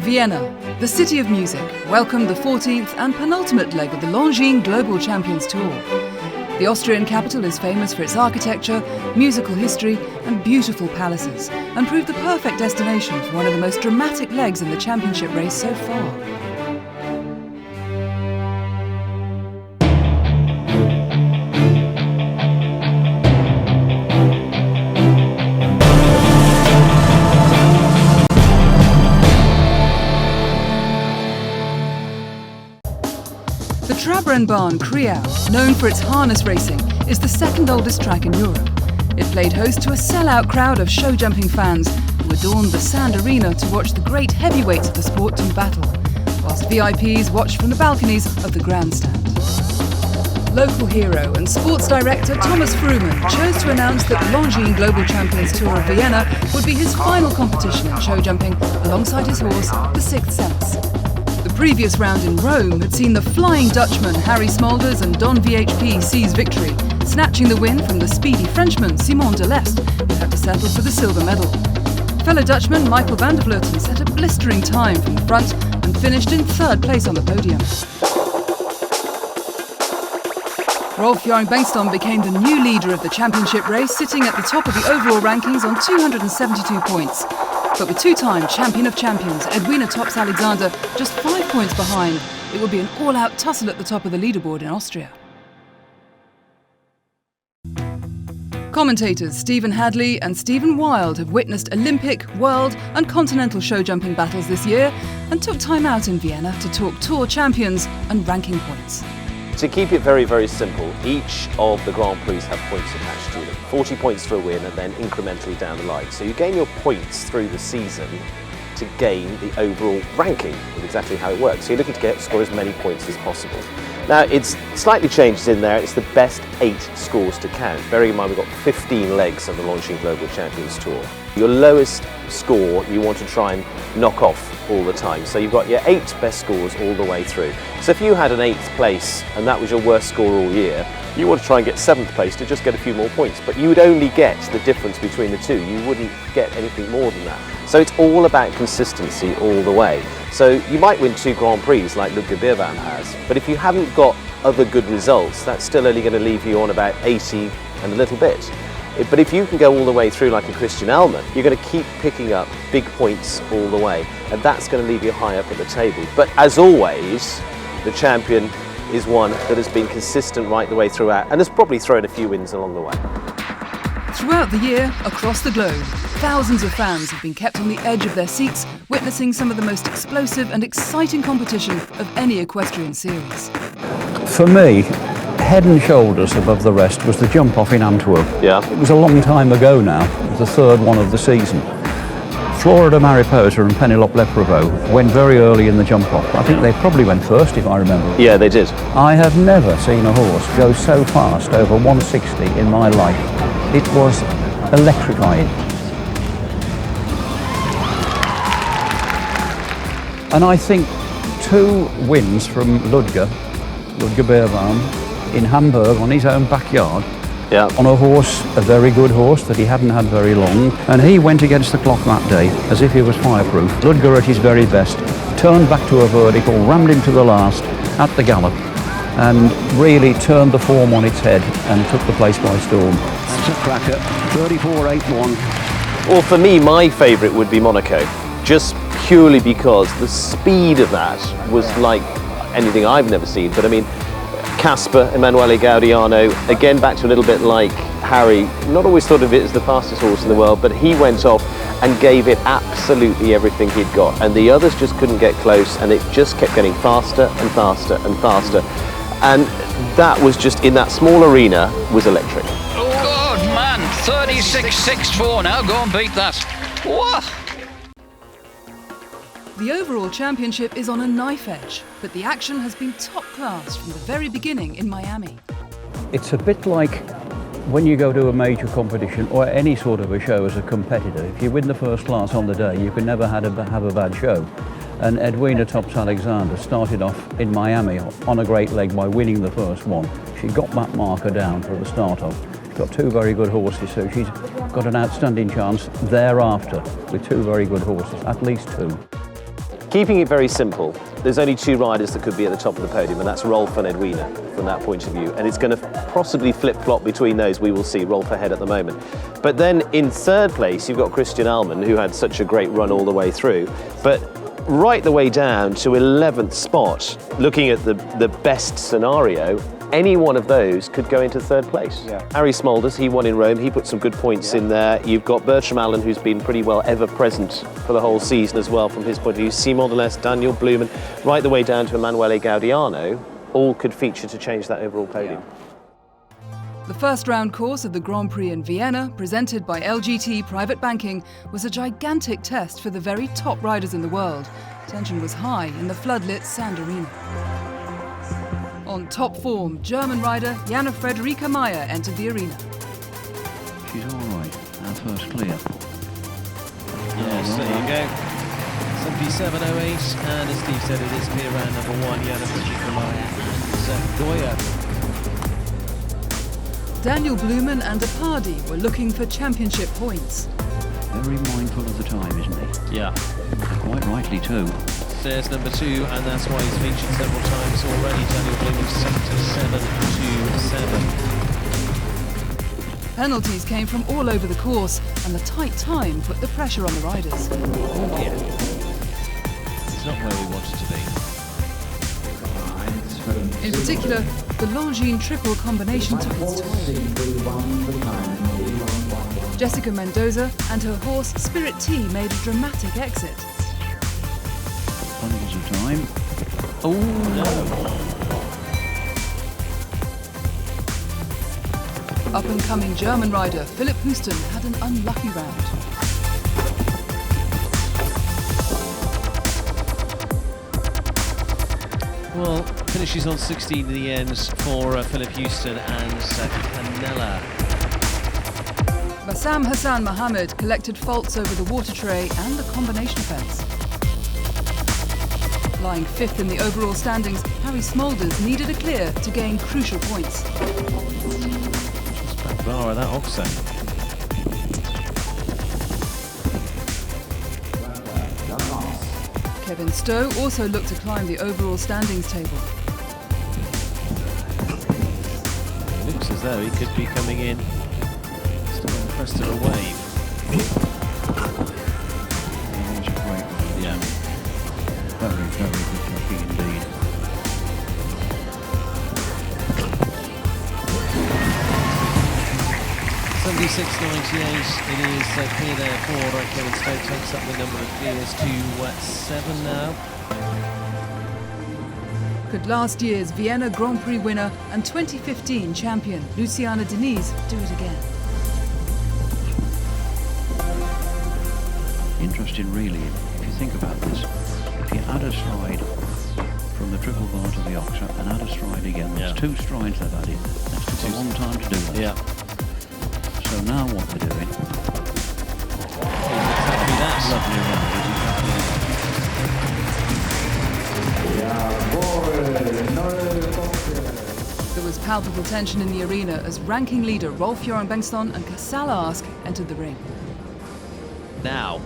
Vienna, the city of music, welcomed the 14th and penultimate leg of the Longines Global Champions Tour. The Austrian capital is famous for its architecture, musical history and beautiful palaces, and proved the perfect destination for one of the most dramatic legs in the championship race so far. The Trabrennbahn Kreau, known for its harness racing, is the second oldest track in Europe. It played host to a sellout crowd of show jumping fans who adorned the sand arena to watch the great heavyweights of the sport do battle, whilst VIPs watched from the balconies of the grandstand. Local hero and sports director Thomas Fruman chose to announce that the Longines Global Champions Tour of Vienna would be his final competition in show jumping alongside his horse, the Sixth Sense. The previous round in Rome had seen the Flying Dutchman Harry Smulders and Don VHP seize victory, snatching the win from the speedy Frenchman Simon Delestre, who had to settle for the silver medal. Fellow Dutchman Michael van der Vleuten set a blistering time from the front and finished in third place on the podium. Rolf-Göran Bengtsson became the new leader of the championship race, sitting at the top of the overall rankings on 272 points. But with two-time champion of champions, Edwina Tops-Alexander, just 5 points behind, it will be an all-out tussle at the top of the leaderboard in Austria. Commentators Stephen Hadley and Stephen Wild have witnessed Olympic, world and continental show jumping battles this year and took time out in Vienna to talk tour champions and ranking points. To keep it very, very simple, each of the Grand Prix have points attached to them. 40 points for a win and then incrementally down the line. So you gain your points through the season to gain the overall ranking, with exactly how it works. So you're looking to score as many points as possible. Now it's slightly changed in there, it's the best 8 scores to count. Bearing in mind we've got 15 legs of the Longines Global Champions Tour. Your lowest score you want to try and knock off all the time. So you've got your 8 best scores all the way through. So if you had an 8th place and that was your worst score all year, you want to try and get 7th place to just get a few more points. But you would only get the difference between the two. You wouldn't get anything more than that. So it's all about consistency all the way. So you might win 2 Grand Prix like Longines has, but if you haven't got other good results, that's still only going to leave you on about 80 and a little bit. But if you can go all the way through like a Christian Elman, you're going to keep picking up big points all the way, and that's going to leave you high up at the table. But as always, the champion is one that has been consistent right the way throughout and has probably thrown a few wins along the way. Throughout the year, across the globe, thousands of fans have been kept on the edge of their seats, witnessing some of the most explosive and exciting competition of any equestrian series. For me, head and shoulders above the rest was the jump off in Antwerp. Yeah. It was a long time ago now, it was the third one of the season. Florida Mariposa and Penelope Lepreveau went very early in the jump off. I think they probably went first, if I remember. Yeah, they did. I have never seen a horse go so fast over 160 in my life. It was electrifying. And I think 2 wins from Ludger Beerbaum in Hamburg on his own backyard, on a horse, a very good horse that he hadn't had very long, and he went against the clock that day as if he was fireproof. Ludger at his very best turned back to a vertical, rammed him to the last at the gallop, and really turned the form on its head and took the place by storm. That's a cracker, 34.81. Well, for me, my favourite would be Monaco, just purely because the speed of that was like anything I've never seen. But I mean, Casper, Emanuele Gaudiano, again back to a little bit like Harry, not always thought of it as the fastest horse in the world, but he went off and gave it absolutely everything he'd got, and the others just couldn't get close, and it just kept getting faster and faster and faster, and that was just, in that small arena, was electric. Oh, good man, 36.64 now, go and beat that. Whoa. The overall championship is on a knife edge, but the action has been top class from the very beginning in Miami. It's a bit like when you go to a major competition or any sort of a show as a competitor. If you win the first class on the day, you can never have a bad show. And Edwina Tops-Alexander started off in Miami on a great leg by winning the first one. She got that marker down for the start off. She's got 2 very good horses, so she's got an outstanding chance thereafter with 2 very good horses, at least 2. Keeping it very simple, there's only 2 riders that could be at the top of the podium, and that's Rolf and Edwina from that point of view. And it's going to possibly flip-flop between those. We will see. Rolf ahead at the moment. But then in 3rd place, you've got Christian Alman, who had such a great run all the way through. But right the way down to 11th spot, looking at the best scenario, any one of those could go into 3rd place. Yeah. Harry Smulders, he won in Rome, he put some good points in there. You've got Bertram Allen, who's been pretty well ever present for the whole season as well from his point of view. Simon Delestre, Daniel Blumen, right the way down to Emanuele Gaudiano, all could feature to change that overall podium. The first round course of the Grand Prix in Vienna, presented by LGT Private Banking, was a gigantic test for the very top riders in the world. Tension was high in the floodlit Sand Arena. On top form, German rider Jana Frederica Meyer entered the arena. She's all right. Our first clear. Yes, there you go. 77.08, and as Steve said, it is clear round number 1, Jana Frederica Meyer and Goya. Daniel Blumen and Apardi were looking for championship points. Very mindful of the time, isn't he? Yeah. Quite rightly too. There's number 2, and that's why he's featured several times already. Daniel Blumen 77.27. Penalties came from all over the course, and the tight time put the pressure on the riders. Oh yeah. It's not where we wanted to be. In particular, the Longines triple combination took its toll. Jessica Mendoza and her horse Spirit T made a dramatic exit. Bundles of time. Oh no! Up-and-coming German rider Philipp Houston had an unlucky round. Well, finishes on 16 in the end for Philipp Houston and Canella. Bassam Hassan Mohammed collected faults over the water tray and the combination fence. Lying 5th in the overall standings, Harry Smulders needed a clear to gain crucial points. Just back bar of that Oxo. Kevin Stowe also looked to climb the overall standings table. It looks as though he could be coming in still on the crest of a wave. Yeah. Very, very good jockey indeed. $76.98. It is clear there for Kevin Stowe. Takes up the number of clears to 7 now. Could last year's Vienna Grand Prix winner and 2015 champion Luciana Diniz do it again? Interesting really, if you think about this. If you add a stride from the triple bar to the Oxer and add a stride again, there's 2 strides they've added. That took a long time to do that. Yeah. So now what they're doing, Exactly that. lovely round, is exactly There was palpable tension in the arena as ranking leader Rolf-Göran Bengtsson and Casall ASK entered the ring. Now,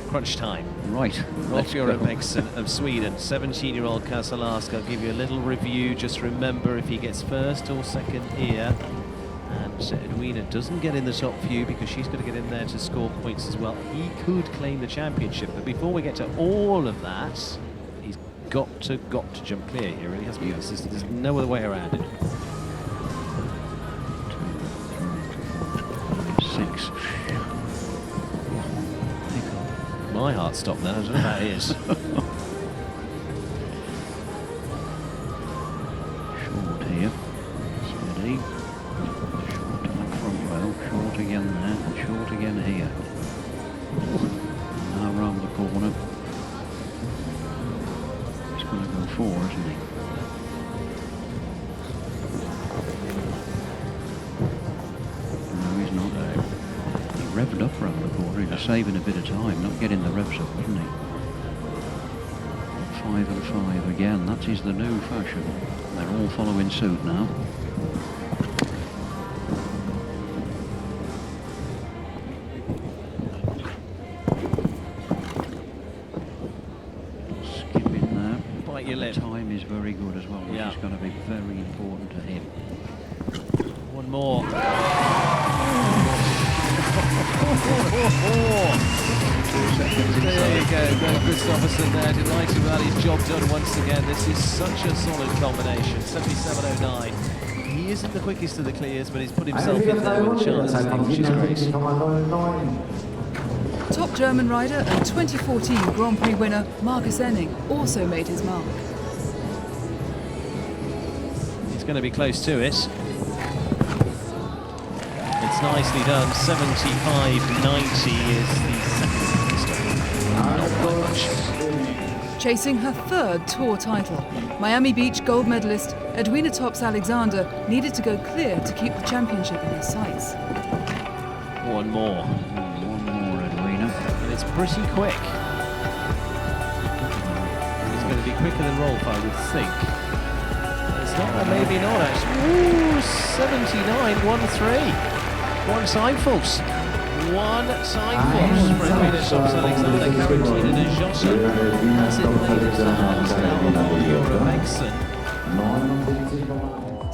crunch time. right. Rolf-Göran Bengtsson of Sweden, 17-year-old Casall ASK. I'll give you a little review. Just remember, if he gets 1st or 2nd here, and Edwina doesn't get in the top few because she's going to get in there to score points as well, he could claim the championship. But before we get to all of that, he's got to jump clear here. He really has to be. There's no other way around it. 6. My heart stopped there. I don't know how it is. Short here. Steady. Short to the front row. Short again there. And short again here. Now round the corner. He's going to go 4, isn't he? No, he's not. He revved up round the corner. He was saving a bit of time, not getting the revs up, wasn't he? 5 and 5 again. That is the new fashion. They're all following suit now. Bite your lip. Time is very good as well, which Yeah. is going to be very important to him. One more. There you go, Greg Christopherson there, delighted about his job done once again. This is such a solid combination, 77.09. He isn't the quickest of the clears, but he's put himself in there with a chance, I think, which is great. Top German rider and 2014 Grand Prix winner Marcus Ehning also made his mark. He's going to be close to it. It's nicely done. 75.90 is the second stop. Not by much. Chasing her third tour title, Miami Beach gold medalist Edwina Tops-Alexander needed to go clear to keep the championship in her sights. One more. One more, Edwina. And it's pretty quick. It's going to be quicker than Rolf, I would think. It's not, maybe not actually. Ooh, 79.13. One side false. One side false for Edwina Tops-Alexander. Karantina de Josse has it laid to heart now on Bengtsson.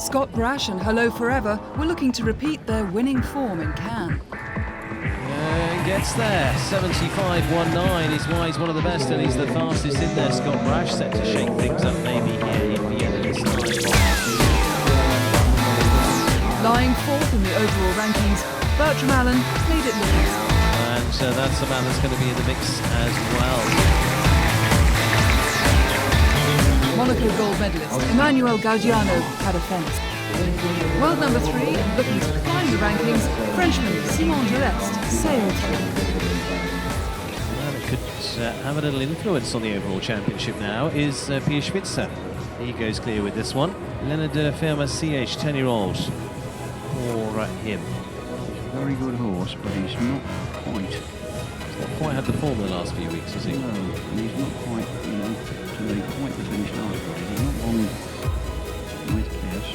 Scott Brash and Hello Forever were looking to repeat their winning form in Cannes. And gets there. 75.19 is why he's one of the best and he's the fastest in there. Scott Brash set to shake things up maybe here in Vienna this time. Lying fourth in the overall rankings, Bertram Allen played it least. And that's a man that's going to be in the mix as well. Monaco gold medalist Emmanuel Gaudiano had a fence. World number 3 and looking to climb the rankings, Frenchman Simon Deleste sailed through. Man who could have a little influence on the overall championship now is Pierre Schwitzer. He goes clear with this one. Leonard Firma CH, 10-year-old. For him. Very good horse, but he's not quite. He's not quite had the form in the last few weeks, has he? No, and he's not quite, to the point that he started with. He's not long with this.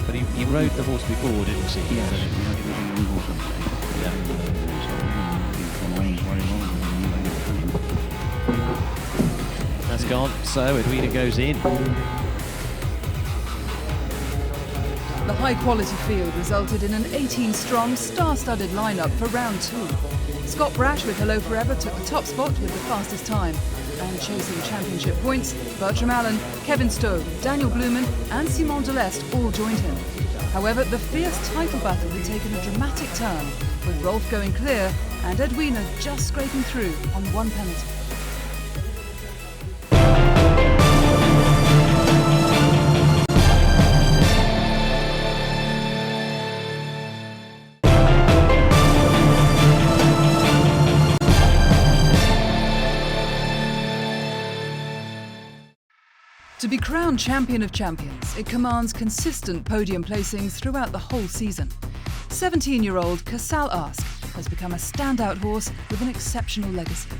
But he rode the horse before, didn't he? Yes, he had a young horse on stage. Yeah. He's gone on very long with him. That's gone, so Edwina goes in. The high-quality field resulted in an 18-strong, star-studded lineup for round 2. Scott Brash with Hello Forever took the top spot with the fastest time. And chasing championship points, Bertram Allen, Kevin Stowe, Daniel Blumen and Simon Deleste all joined him. However, the fierce title battle had taken a dramatic turn, with Rolf going clear and Edwina just scraping through on one penalty. To be crowned champion of champions, it commands consistent podium placings throughout the whole season. 17-year-old Casall ASK has become a standout horse with an exceptional legacy.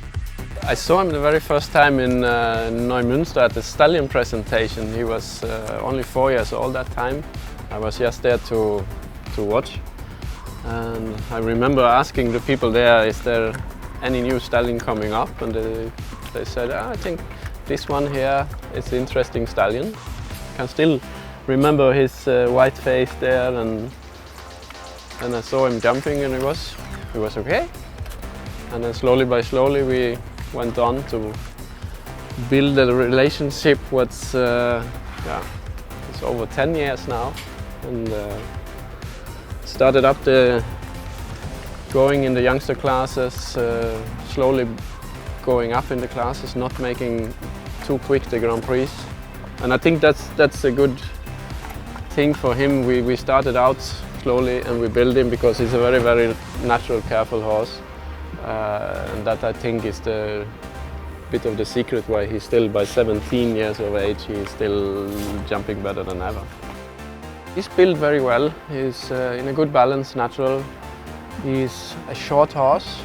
I saw him the very first time in Neumünster at the stallion presentation. He was only 4 years old that time. I was just there to watch. And I remember asking the people there, is there any new stallion coming up? And they said, I think this one here is an interesting stallion. I can still remember his white face there, and I saw him jumping, and it was okay. And then slowly by slowly we went on to build a relationship. It's over 10 years now, and started up going in the youngster classes, slowly going up in the classes, not making too quick the Grand Prix. And I think that's a good thing for him. We started out slowly and we build him because he's a very, very natural, careful horse. And that I think is the bit of the secret why he's still, by 17 years of age, he's still jumping better than ever. He's built very well. He's in a good balance, natural. He's a short horse.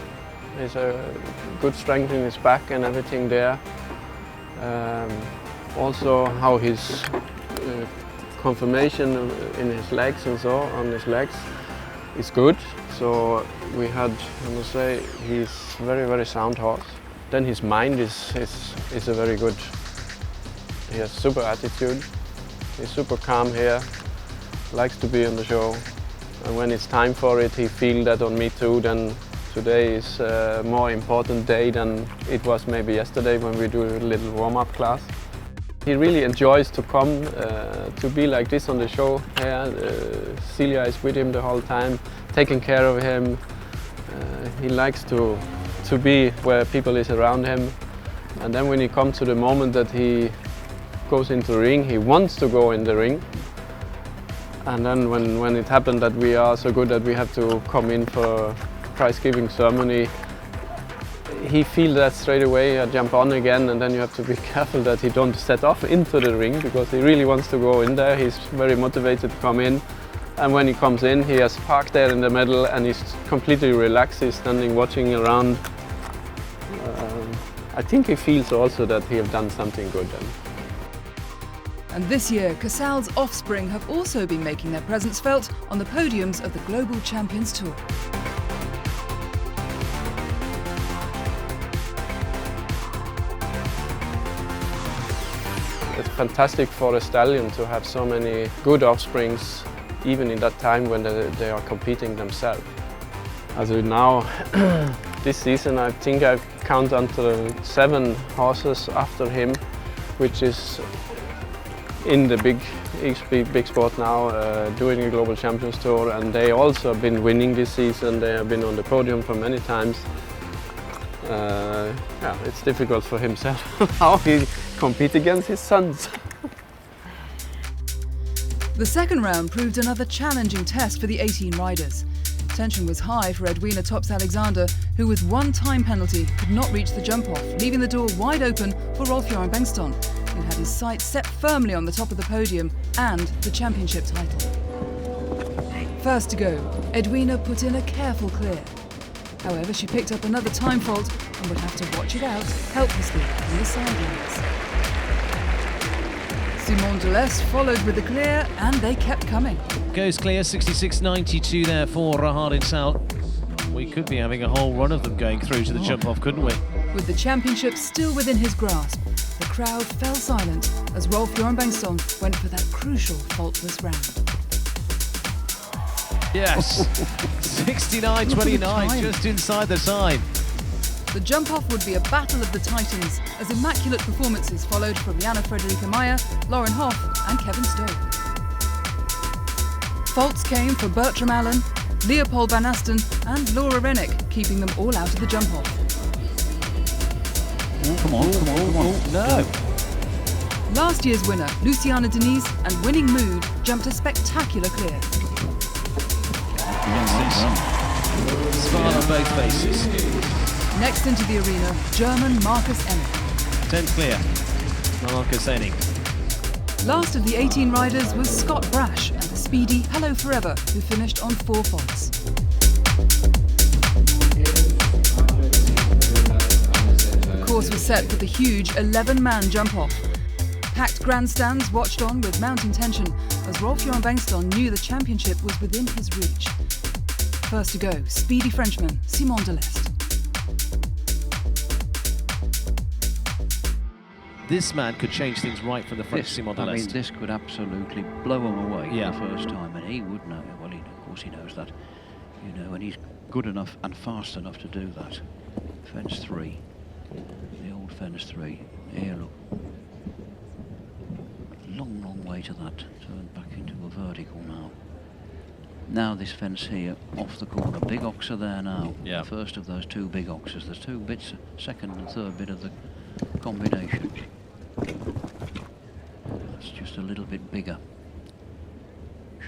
There's a good strength in his back and everything there. Also how his conformation in his legs and so on his legs is good. So we had, I must say, he's very, very sound horse. Then his mind is a very good He has super attitude. He's super calm here, likes to be on the show. And when it's time for it, he feels that on me too. Then today is a more important day than it was maybe yesterday when we do a little warm-up class. He really enjoys to come, to be like this on the show here. Celia is with him the whole time, taking care of him. He likes to be where people is around him. And then when he comes to the moment that he goes into the ring, he wants to go in the ring. And then when it happened that we are so good that we have to come in for prize-giving ceremony, he feels that straight away, jump on again, and then you have to be careful that he don't set off into the ring because he really wants to go in there. He's very motivated to come in. And when he comes in, he has parked there in the middle and he's completely relaxed. He's standing watching around. I think he feels also that he have done something good then. And this year, Casall's offspring have also been making their presence felt on the podiums of the Global Champions Tour. It's fantastic for a stallion to have so many good offsprings, even in that time when they are competing themselves. Also now, this season, I think I count until 7 horses after him, which is in the big sport now, doing a Global Champions Tour, and they also have been winning this season. They have been on the podium for many times. Yeah, it's difficult for himself how he competes against his sons. The second round proved another challenging test for the 18 riders. Tension was high for Edwina Tops-Alexander, who with 1 time penalty could not reach the jump-off, leaving the door wide open for Rolf-Göran Bengtsson, who had his sights set firmly on the top of the podium and the championship title. First to go, Edwina put in a careful clear. However, she picked up another time fault and would have to watch it out helplessly from the sidelines. Simon Deleste followed with the clear and they kept coming. Goes clear, 66.92 there for Rahad Sal. We could be having a whole run of them going through to the jump-off, couldn't we? With the championship still within his grasp, the crowd fell silent as Rolf-Göran Bengtsson went for that crucial faultless round. Yes, 69.29, just inside the sign. The jump-off would be a battle of the titans as immaculate performances followed from Jana Frederica Meyer, Lauren Hoff and Kevin Stowe. Faults came for Bertram Allen, Leopold Van Asten and Laura Rennick, keeping them all out of the jump-off. Come on. No. Last year's winner, Luciana Denise, and winning Mood jumped a spectacular clear. Smile on both faces. Next into the arena, German Marcus Ehning. 10th clear, Marcus Ehning. Last of the 18 riders was Scott Brash and the speedy Hello Forever, who finished on 4 faults. The course was set with a huge 11-man jump-off. Packed grandstands watched on with mounting tension as Rolf-Göran Bengtsson knew the championship was within his reach. First to go, speedy Frenchman Simon Deleste. This man could change things right from the French Simon Deleste. I mean, this could absolutely blow him away Yeah. for the first time, and he would know. Well, of course he knows that, and he's good enough and fast enough to do that. Fence 3, the old fence 3. Here, look. Long way to that. Turn back into a vertical now. Now this fence here, off the corner. Big oxer there now. Yeah. The first of those 2 big oxers. There's 2 bits, second and third bit of the combination. That's just a little bit bigger.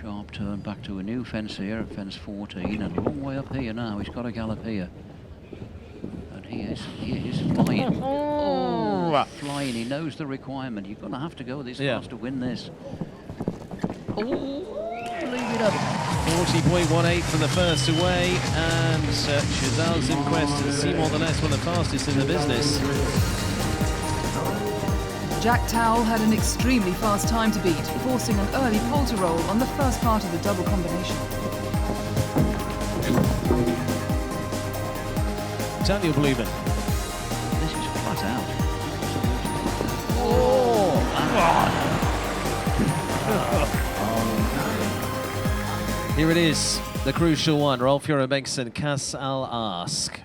Sharp turn back to a new fence here at fence 14, and a long way up here now. He's got a gallop here. And he is flying. Oh, flying. He knows the requirement. You're going to have to go this fast to win this. Oh, leave it up. 40.18 from the first away, and Casall Zimquist and Simon Deleste, one of the fastest in the business. Jack Towell had an extremely fast time to beat, forcing an early pole to roll on the first part of the double combination. Daniel Blumen. This is flat out. Oh, Here it is, the crucial one. Rolf-Göran Bengtsson, Casall ASK.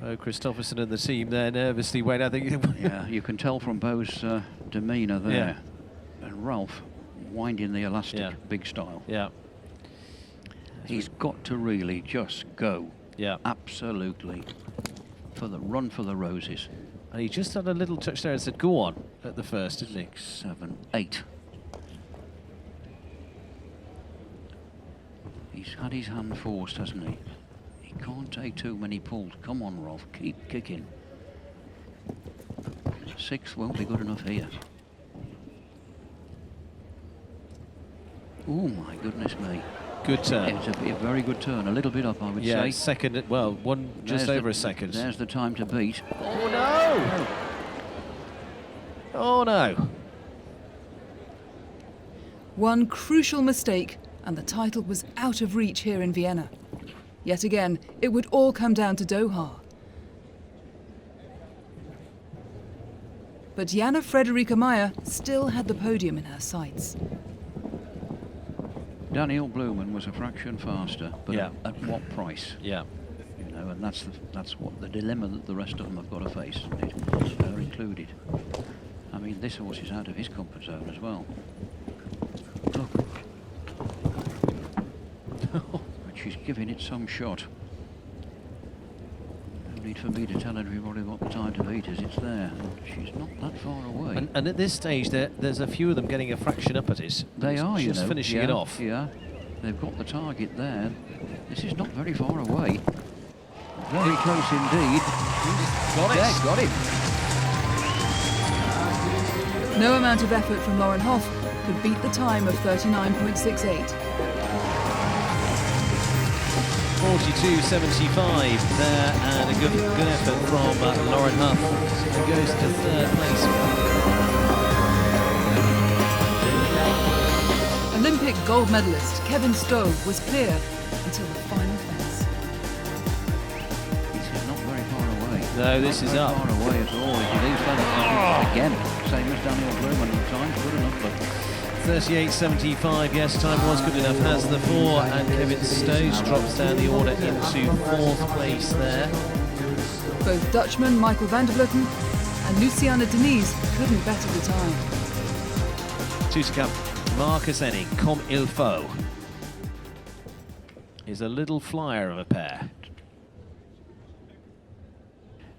Bo Christopherson and the team there nervously wait. I think. Yeah, you can tell from Bo's demeanour there. Yeah. And Ralph winding the elastic big style. Yeah. He's got to really just go. Yeah. Absolutely. For the run for the roses. And he just had a little touch there and said, go on, at the first, didn't he? 6, 7, 8. He's had his hand forced, hasn't he? He can't take too many pulls. Come on, Rolf, keep kicking. 6 won't be good enough here. Oh my goodness me. Good turn. It's a very good turn, a little bit up I would say. Yeah, second, well, one just over a second. There's the time to beat. Oh no! Oh no! One crucial mistake and the title was out of reach here in Vienna. Yet again, it would all come down to Doha. But Jana Frederica Meyer still had the podium in her sights. Daniel Blumen was a fraction faster, but at what price? Yeah. You know, and that's what the dilemma that the rest of them have got to face, they're included. I mean, this horse is out of his comfort zone as well. Look. But she's giving it some shot. No need for me to tell everybody what the time to beat is, it's there. And she's not that far away. And at this stage, there's a few of them getting a fraction up at it. They are, you know. Just finishing it off. Yeah, they've got the target there. This is not very far away. Very close indeed. Got it. Yeah, got it. No amount of effort from Lauren Hoff could beat the time of 39.68. 42.75 there, and a good effort from Lauren Huff, who goes to third place. Olympic gold medalist Kevin Stowe was clear until the final fence. This is not very far away. No, this is up. Not far away at all. If you leave that again, same as Daniel Blumen, the time's good enough, but 38.75, yes, time was good enough, has the 4, and Kevin Stowe drops down the order into 4th place there. Both Dutchman Michael van der Vleuten and Luciana Denise couldn't better the time. 2 to come. Marcus Ehning, Comme il faut, is a little flyer of a pair.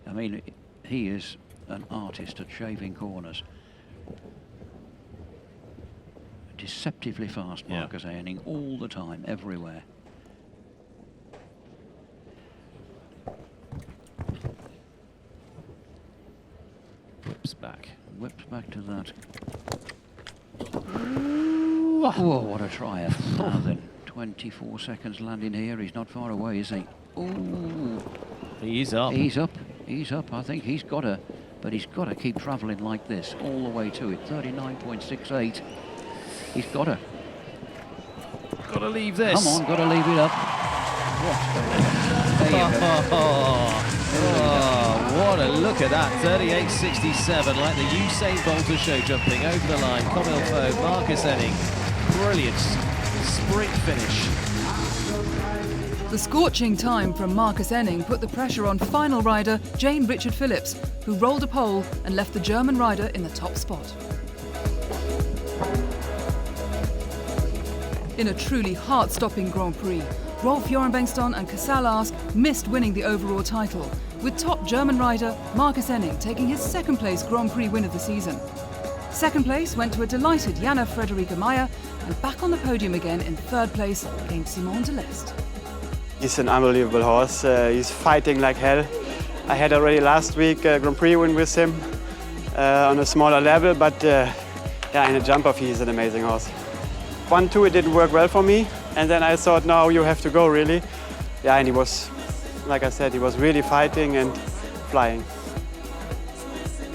I mean, he is an artist at shaving corners. Deceptively fast, Marcus Ehning, all the time, everywhere. Whips back. Whips back to that. Oh, what a triumph. Now then, 24 seconds landing here. He's not far away, is he? Ooh. He's up. He's up. He's up. I think he's got to, but he's got to keep travelling like this all the way to it. 39.68. He's got to. Got to leave this. Come on, got to leave it up. There you go. What a look at that. 38.67, like the Usain Bolt of show jumping over the line. Comme il faut, Marcus Ehning. Brilliant sprint finish. The scorching time from Marcus Ehning put the pressure on final rider Jane Richard Phillips, who rolled a pole and left the German rider in the top spot. In a truly heart-stopping Grand Prix, Rolf-Göran Bengtsson and Casall ASK missed winning the overall title, with top German rider Marcus Ehning taking his second-place Grand Prix win of the season. Second place went to a delighted Jana Frederica Meyer, and back on the podium again in third place came Simon de Lest. He's an unbelievable horse. He's fighting like hell. I had already last week a Grand Prix win with him on a smaller level, but yeah, in a jump-off he's an amazing horse. 1-2 it didn't work well for me, and then I thought, no, you have to go really. Yeah, and he was, like I said, he was really fighting and flying.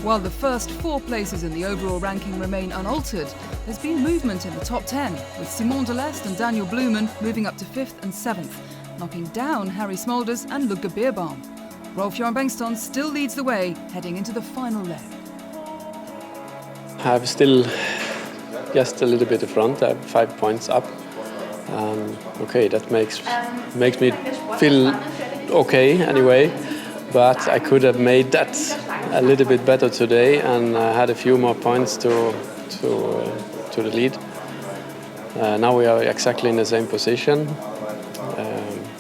While the first 4 places in the overall ranking remain unaltered, there's been movement in the top 10, with Simon de Lest and Daniel Blumen moving up to 5th and 7th, knocking down Harry Smulders and Ludger Beerbaum. Rolf-Göran Bengtsson still leads the way, heading into the final leg. I'm still just a little bit in front. I'm 5 points up. Okay, that makes me feel okay anyway. But I could have made that a little bit better today and had a few more points to the lead. Now we are exactly in the same position.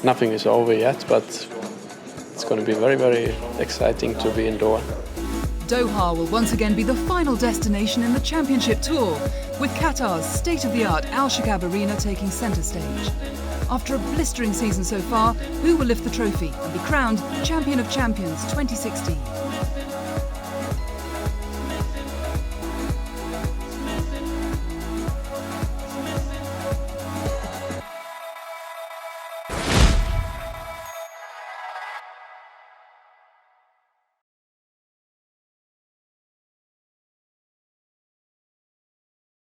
Nothing is over yet, but it's going to be very, very exciting to be in Doha. Doha will once again be the final destination in the championship tour, with Qatar's state-of-the-art Al Shakab Arena taking centre stage. After a blistering season so far, who will lift the trophy and be crowned Champion of Champions 2016?